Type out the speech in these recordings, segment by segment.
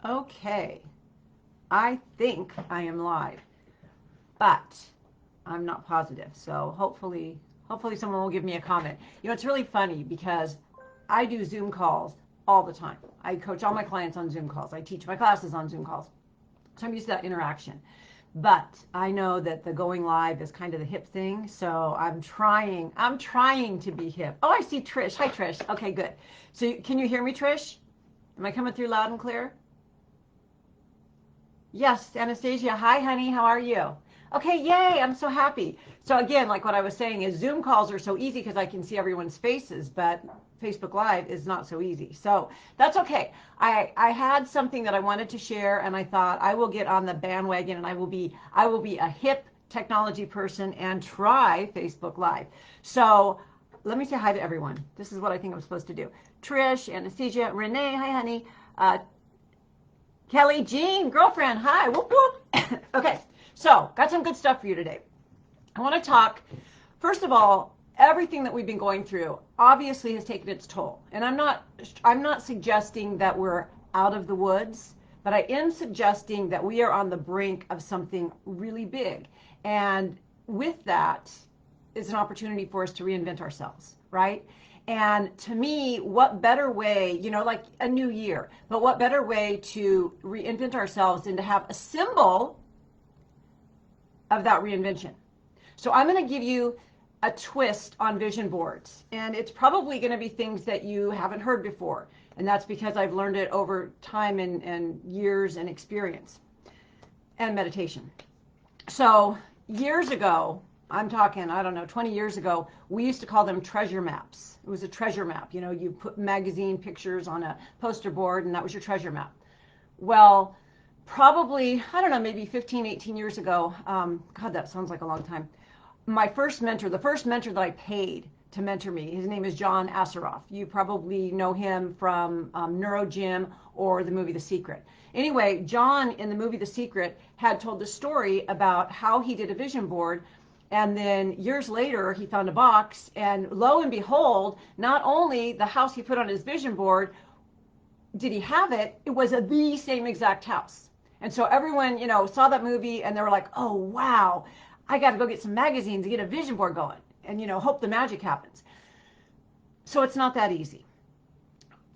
Okay, I think I am live, but I'm not positive. So hopefully someone will give me a comment. You know, it's really funny because I do Zoom calls all the time. I coach all my clients on Zoom calls. I teach my classes on Zoom calls. So I'm used to that interaction. But I know that the going live is kind of the hip thing. So I'm trying to be hip. Oh, I see Trish. Hi, Trish. Okay, good. So can you hear me, Trish? Am I coming through loud and clear? Yes, Anastasia. Hi, honey. How are you? Okay, yay. I'm so happy. So, again, like what I was saying is Zoom calls are so easy because I can see everyone's faces, but Facebook Live is not so easy. So, that's okay. I had something that I wanted to share and I thought I will get on the bandwagon and I will be a hip technology person and try Facebook Live. So, let me say hi to everyone. This is what I think I'm supposed to do. Trish, Anastasia, Renee, hi, honey. Kelly Jean, girlfriend, hi, whoop whoop. Okay, so got some good stuff for you today. I want to talk, first of all, everything that we've been going through obviously has taken its toll. And I'm not suggesting that we're out of the woods, but I am suggesting that we are on the brink of something really big. And with that is an opportunity for us to reinvent ourselves, right? And to me, what better way, like a new year, but what better way to reinvent ourselves than to have a symbol of that reinvention? So I'm going to give you a twist on vision boards. And it's probably going to be things that you haven't heard before. And that's because I've learned it over time and years and experience and meditation. So years ago, I'm talking, I don't know, 20 years ago, we used to call them treasure maps. It was a treasure map. You put magazine pictures on a poster board and that was your treasure map. Well, probably, I don't know, maybe 15, 18 years ago, God, that sounds like a long time. My first mentor, the first mentor that I paid to mentor me, his name is John Assaraf. You probably know him from NeuroGym or the movie The Secret. Anyway, John in the movie The Secret had told the story about how he did a vision board. And then years later, he found a box, and lo and behold, not only the house he put on his vision board did he have it, it was the same exact house. And so everyone, saw that movie and they were like, oh, wow, I got to go get some magazines and get a vision board going and, hope the magic happens. So it's not that easy.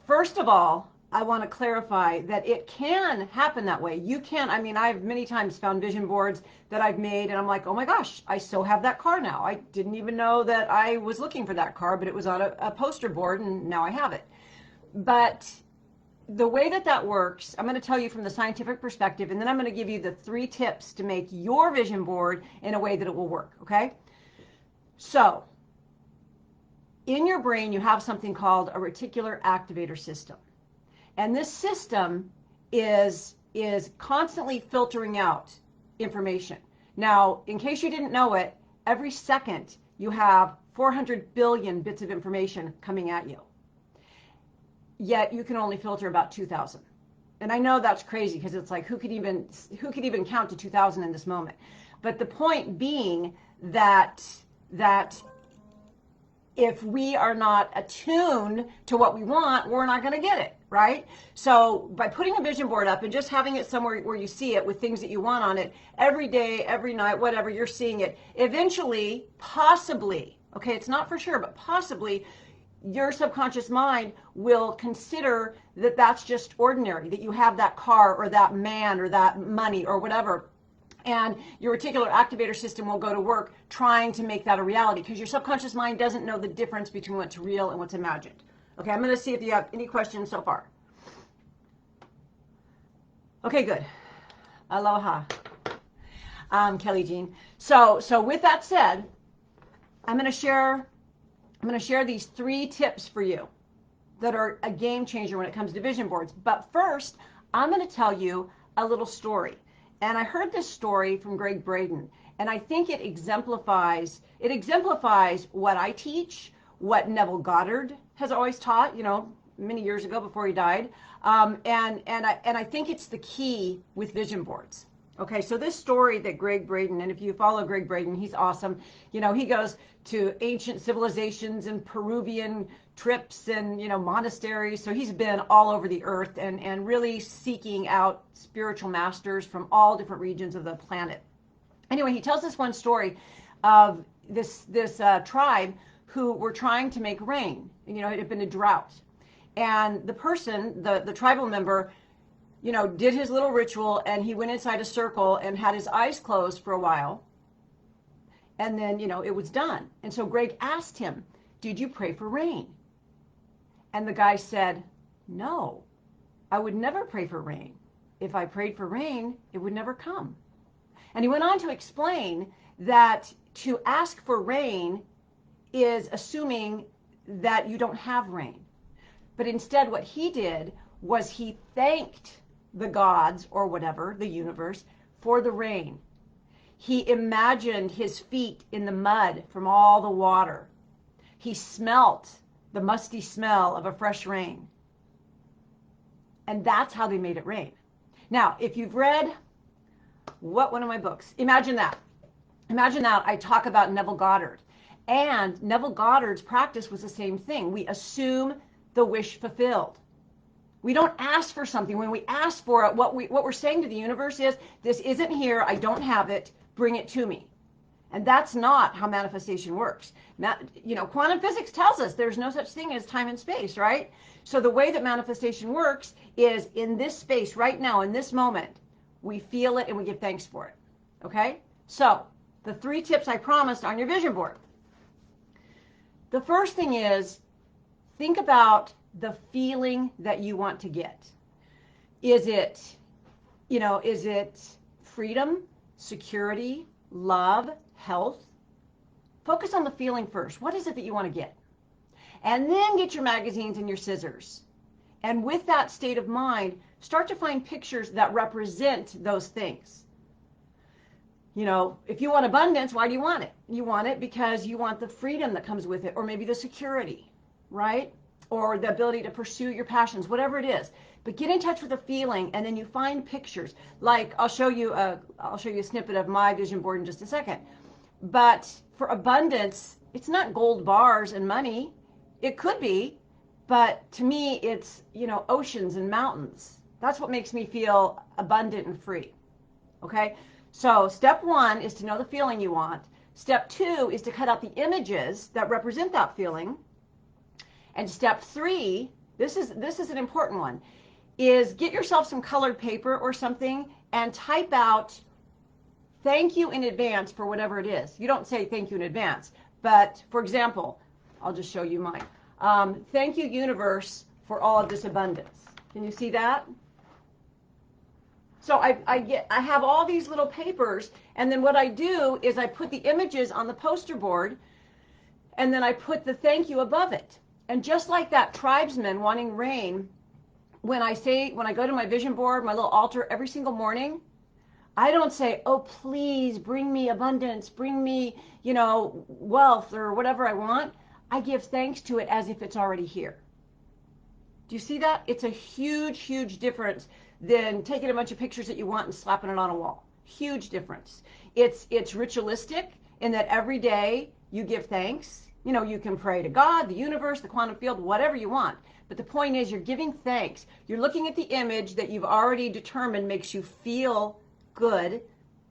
First of all, I want to clarify that it can happen that way. You can, I've many times found vision boards that I've made and I'm like, oh my gosh, I so have that car now. I didn't even know that I was looking for that car, but it was on a poster board and now I have it. But the way that works, I'm going to tell you from the scientific perspective, and then I'm going to give you the 3 tips to make your vision board in a way that it will work, okay? So, in your brain, you have something called a reticular activator system. And this system is constantly filtering out information. Now, in case you didn't know it, every second you have 400 billion bits of information coming at you. Yet you can only filter about 2,000. And I know that's crazy because it's like, who could even count to 2,000 in this moment? But the point being that if we are not attuned to what we want, we're not going to get it, right? So by putting a vision board up and just having it somewhere where you see it with things that you want on it, every day, every night, whatever, you're seeing it, eventually, possibly, okay, it's not for sure, but possibly, your subconscious mind will consider that that's just ordinary, that you have that car or that man or that money or whatever. And your reticular activator system will go to work trying to make that a reality because your subconscious mind doesn't know the difference between what's real and what's imagined. Okay, I'm going to see if you have any questions so far. Okay, good. Aloha. Kelly Jean. So with that said, I'm going to share these 3 tips for you that are a game changer when it comes to vision boards. But first, I'm going to tell you a little story. And I heard this story from Greg Braden, and I think it exemplifies what I teach, what Neville Goddard has always taught, many years ago before he died. And I think it's the key with vision boards. Okay, so this story that Gregg Braden, and if you follow Gregg Braden, he's awesome. You know, he goes to ancient civilizations and Peruvian trips and, you know, monasteries. So he's been all over the earth and really seeking out spiritual masters from all different regions of the planet. Anyway, he tells this one story of this tribe who were trying to make rain. You know, it had been a drought. And the person, the tribal member, you know, did his little ritual, and he went inside a circle and had his eyes closed for a while. And then, you know, it was done. And so Gregg asked him, "Did you pray for rain?" And the guy said, "No, I would never pray for rain. If I prayed for rain, it would never come." And he went on to explain that to ask for rain is assuming that you don't have rain. But instead, what he did was he thanked the gods or whatever, the universe, for the rain. He imagined his feet in the mud from all the water. He smelt the musty smell of a fresh rain. And that's how they made it rain. Now, if you've read one of my books, imagine that. Imagine that I talk about Neville Goddard. And Neville Goddard's practice was the same thing. We assume the wish fulfilled. We don't ask for something. When we ask for it, what we're saying to the universe is, this isn't here, I don't have it, bring it to me. And that's not how manifestation works. You know, quantum physics tells us there's no such thing as time and space, right? So the way that manifestation works is in this space right now, in this moment, we feel it and we give thanks for it. Okay? So the 3 tips I promised on your vision board. The first thing is, think about the feeling that you want to get. Is it, you know, is it freedom, security, love, health? Focus on the feeling first. What is it that you want to get? And then get your magazines and your scissors. And with that state of mind, start to find pictures that represent those things. You know, if you want abundance, why do you want it? You want it because you want the freedom that comes with it, or maybe the security, right? Or the ability to pursue your passions, whatever it is. But get in touch with the feeling, and then you find pictures. Like I'll show you a snippet of my vision board in just a second. But for abundance, it's not gold bars and money. It could be, but to me, it's, you know, oceans and mountains. That's what makes me feel abundant and free. Okay? So step 1 is to know the feeling you want. Step 2 is to cut out the images that represent that feeling. And step 3, this is an important one, is get yourself some colored paper or something and type out thank you in advance for whatever it is. You don't say thank you in advance, but for example, I'll just show you mine. Thank you, universe, for all of this abundance. Can you see that? So I have all these little papers, and then what I do is I put the images on the poster board, and then I put the thank you above it. And just like that tribesman wanting rain, when I go to my vision board, my little altar every single morning, I don't say, oh, please bring me abundance, bring me, you know, wealth or whatever I want. I give thanks to it as if it's already here. Do you see that? It's a huge, huge difference than taking a bunch of pictures that you want and slapping it on a wall. Huge difference. It's ritualistic in that every day you give thanks. You know, you can pray to God, the universe, the quantum field, whatever you want. But the point is you're giving thanks. You're looking at the image that you've already determined makes you feel good,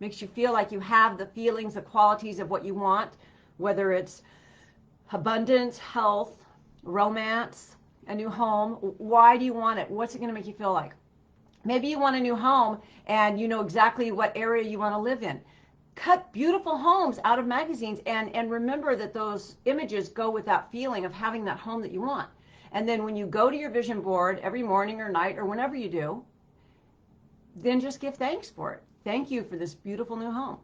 makes you feel like you have the feelings, the qualities of what you want, whether it's abundance, health, romance, a new home. Why do you want it? What's it going to make you feel like? Maybe you want a new home and you know exactly what area you want to live in. Cut beautiful homes out of magazines and remember that those images go with that feeling of having that home that you want. And then when you go to your vision board every morning or night or whenever you do, then just give thanks for it. Thank you for this beautiful new home.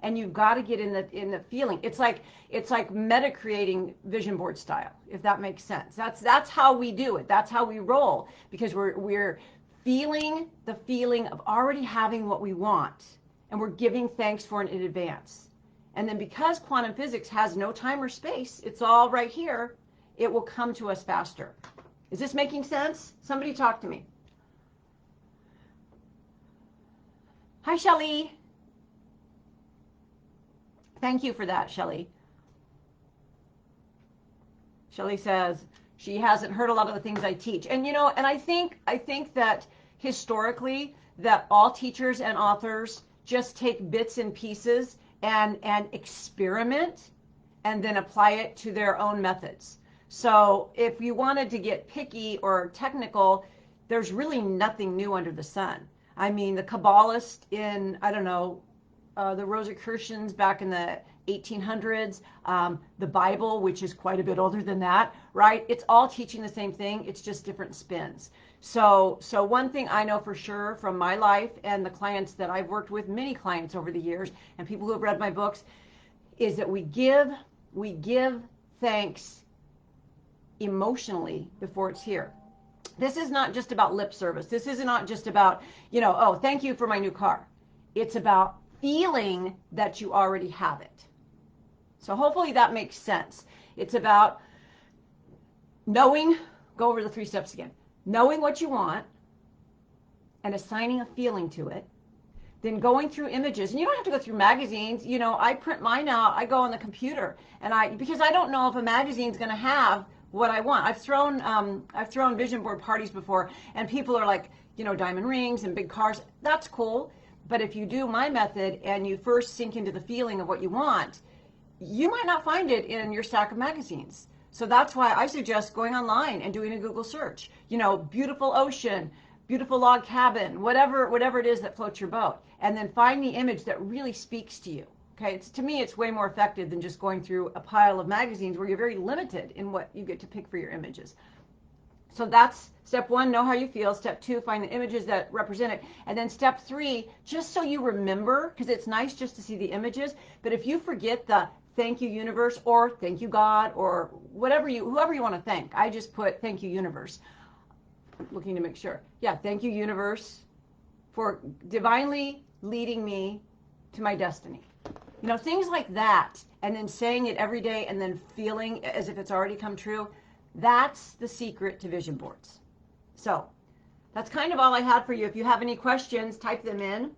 And you've got to get in the feeling. It's like meta creating vision board style, if that makes sense. That's how we do it. That's how we roll, because we're feeling the feeling of already having what we want, and we're giving thanks for it in advance. And then because quantum physics has no time or space, it's all right here, it will come to us faster. Is this making sense? Somebody talk to me. Hi, Shelly. Thank you for that, Shelly. Shelly says she hasn't heard a lot of the things I teach. And and I think that historically that all teachers and authors just take bits and pieces and experiment and then apply it to their own methods. So if you wanted to get picky or technical, there's really nothing new under the sun. I mean, the Kabbalists in, I don't know, the Rosicrucians back in the 1800s, the Bible, which is quite a bit older than that, right? It's all teaching the same thing. It's just different spins. So one thing I know for sure from my life and the clients that I've worked with, many clients over the years, and people who have read my books, is that we give thanks emotionally before it's here. This is not just about lip service. This is not just about, oh, thank you for my new car. It's about feeling that you already have it. So hopefully that makes sense. It's about knowing, go over the 3 steps again, knowing what you want and assigning a feeling to it, then going through images. And you don't have to go through magazines. I print mine out. I go on the computer, and because I don't know if a magazine's going to have what I want. I've thrown vision board parties before, and people are like, diamond rings and big cars. That's cool. But if you do my method and you first sink into the feeling of what you want, you might not find it in your stack of magazines. So that's why I suggest going online and doing a Google search. Beautiful ocean, beautiful log cabin, whatever it is that floats your boat, and then find the image that really speaks to you. Okay, to me, it's way more effective than just going through a pile of magazines where you're very limited in what you get to pick for your images. So that's step 1, know how you feel. Step 2, find the images that represent it. And then step 3, just so you remember, because it's nice just to see the images, but if you forget the thank you universe or thank you God or whoever you want to thank, I just put thank you universe, looking to make sure. Yeah, thank you universe for divinely leading me to my destiny. Things like that, and then saying it every day and then feeling as if it's already come true. That's the secret to vision boards. So that's kind of all I had for you. If you have any questions, type them in.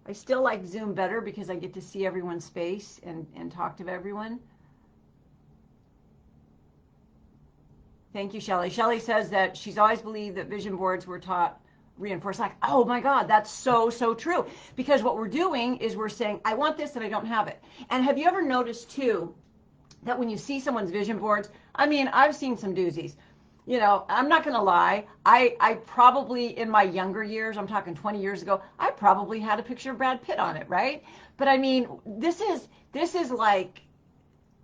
I still like Zoom better because I get to see everyone's face and talk to everyone. Thank you, Shelly. Shelly says that she's always believed that vision boards were taught reinforced. Like, oh my God, that's so true. Because what we're doing is we're saying, I want this and I don't have it. And have you ever noticed too, that when you see someone's vision boards, I mean, I've seen some doozies. I'm not going to lie. I probably, in my younger years, I'm talking 20 years ago, I probably had a picture of Brad Pitt on it, right? But I mean, this is like,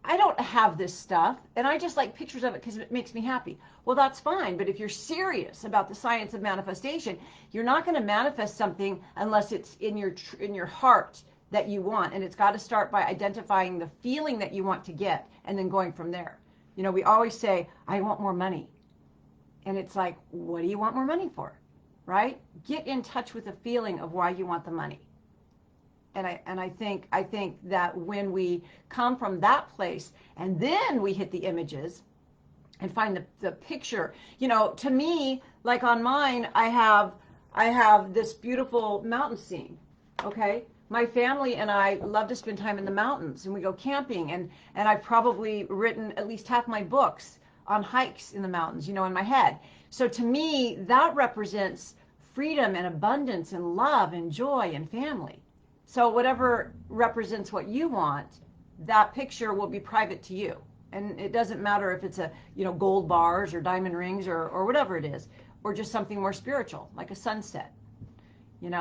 I don't have this stuff, and I just like pictures of it because it makes me happy. Well, that's fine, but if you're serious about the science of manifestation, you're not going to manifest something unless it's in your heart that you want, and it's got to start by identifying the feeling that you want to get and then going from there. We always say, I want more money. And it's like, what do you want more money for? Right? Get in touch with the feeling of why you want the money. And I think that when we come from that place and then we hit the images and find the picture, to me, like on mine, I have this beautiful mountain scene. Okay? My family and I love to spend time in the mountains, and we go camping, and I've probably written at least half my books on hikes in the mountains, in my head. So to me, that represents freedom and abundance and love and joy and family. So whatever represents what you want, that picture will be private to you. And it doesn't matter if it's gold bars or diamond rings or whatever it is, or just something more spiritual, like a sunset.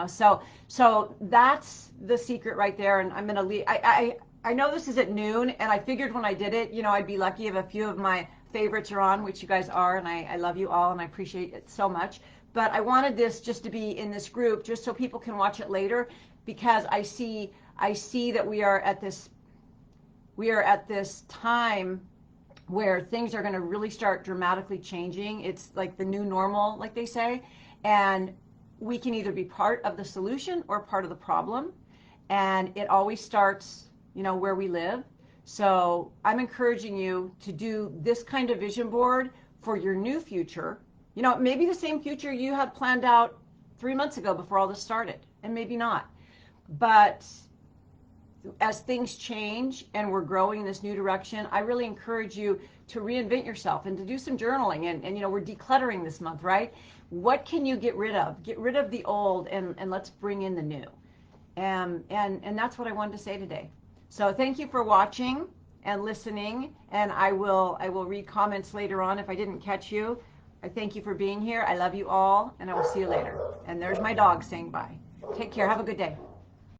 So that's the secret right there. And I'm going to leave. I know this is at noon, and I figured when I did it, I'd be lucky if a few of my favorites are on, which you guys are, and I love you all, and I appreciate it so much. But I wanted this just to be in this group, just so people can watch it later, because I see that we are at this time where things are going to really start dramatically changing. It's like the new normal, like they say, and we can either be part of the solution or part of the problem, and it always starts, where we live. So I'm encouraging you to do this kind of vision board for your new future. Maybe the same future you had planned out 3 months ago before all this started, and maybe not. But as things change and we're growing in this new direction, I really encourage you to reinvent yourself and to do some journaling. And you know, we're decluttering this month, right? What can you get rid of? Get rid of the old and let's bring in the new. And that's what I wanted to say today. So thank you for watching and listening. And I will read comments later on if I didn't catch you. I thank you for being here. I love you all, and I will see you later. And there's my dog saying bye. Take care. Have a good day.